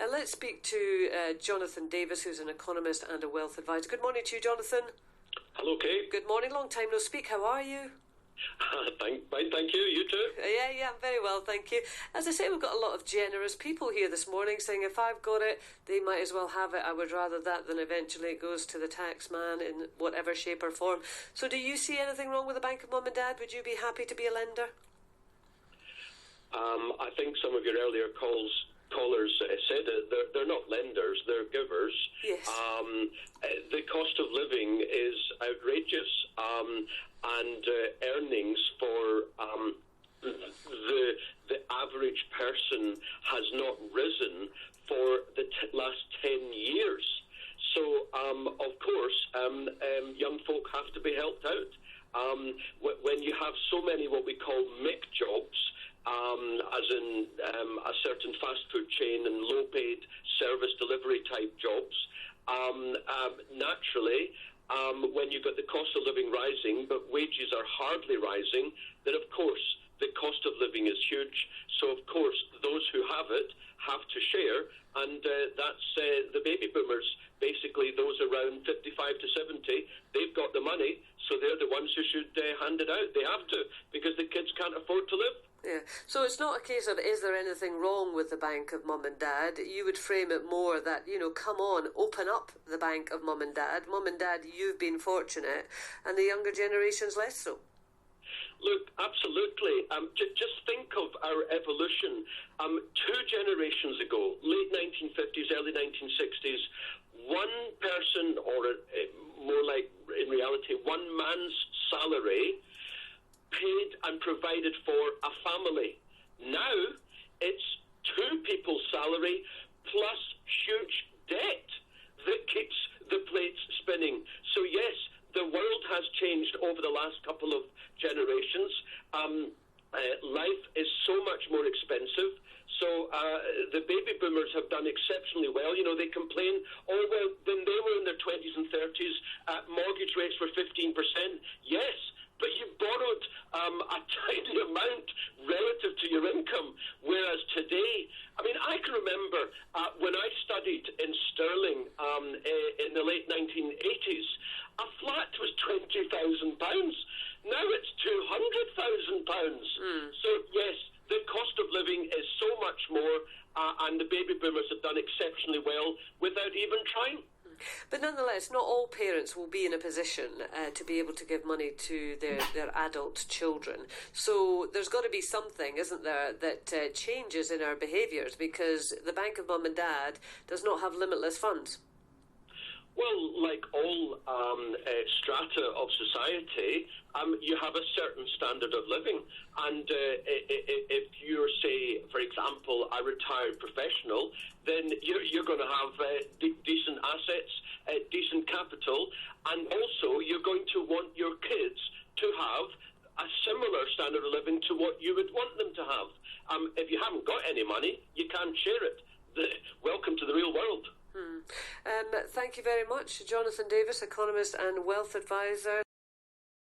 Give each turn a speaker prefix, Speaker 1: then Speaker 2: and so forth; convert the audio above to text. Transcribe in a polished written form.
Speaker 1: Let's speak to Jonathan Davis, who's an economist and a wealth advisor. Good morning to you, Jonathan.
Speaker 2: Hello, Kate.
Speaker 1: Good morning. Long time no speak. How are you?
Speaker 2: Fine, thank you. You too?
Speaker 1: Yeah, I'm very well, thank you. As I say, we've got a lot of generous people here this morning saying if I've got it, they might as well have it. I would rather that than eventually it goes to the tax man in whatever shape or form. So do you see anything wrong with the Bank of Mum and Dad? Would you be happy to be a lender?
Speaker 2: I think some of your earlier callers said it. They're not lenders, they're givers.
Speaker 1: Yes.
Speaker 2: The cost of living is outrageous, and earnings for the average person has not risen for the last 10 years. So, of course, young folk have to be helped out. When you have so many what we call MIC jobs, as in a certain fast food chain and low-paid service delivery type jobs, naturally, when you've got the cost of living rising, but wages are hardly rising, then of course the cost of living is huge. So of course those who have it have to share, and that's the baby boomers, basically those around 55 to 70. They've got the money, so they're the ones who should hand it out. They have to, because the kids can't afford to live.
Speaker 1: Yeah, so it's not a case of is there anything wrong with the Bank of Mum and Dad. You would frame it more that, come on, open up the Bank of Mum and Dad. Mum and Dad, you've been fortunate, and the younger generations less so.
Speaker 2: Look, absolutely. Just think of our evolution. 2 generations ago, late 1950s, early 1960s, one person, or more like in reality, one man's salary paid and provided for a family. Now it's 2 people's salary plus huge debt that keeps the plates spinning. So yes, the world has changed over the last couple of generations. Life is so much more expensive. So the baby boomers have done exceptionally well. They complain, well, when they were in their 20s and 30s, mortgage rates were 15%. Yes, but you borrowed a tiny amount relative to your income, whereas today, I can remember when I studied in Stirling in the late 1980s, a flat was £20,000. Now it's £200,000. So yes, the cost of living is so much more, and the baby boomers have done exceptionally well without even trying.
Speaker 1: But nonetheless, not all parents will be in a position to be able to give money to their adult children. So there's got to be something, isn't there, that changes in our behaviours, because the Bank of Mum and Dad does not have limitless funds.
Speaker 2: Well, like all strata of society, you have a certain standard of living. And if you're, say, for example, a retired professional, then you're going to have decent assets, decent capital, and also you're going to want your kids to have a similar standard of living to what you would want them to have. If you haven't got any money, you can't share it. Welcome to the real world.
Speaker 1: Thank you very much, Jonathan Davis, economist and wealth advisor.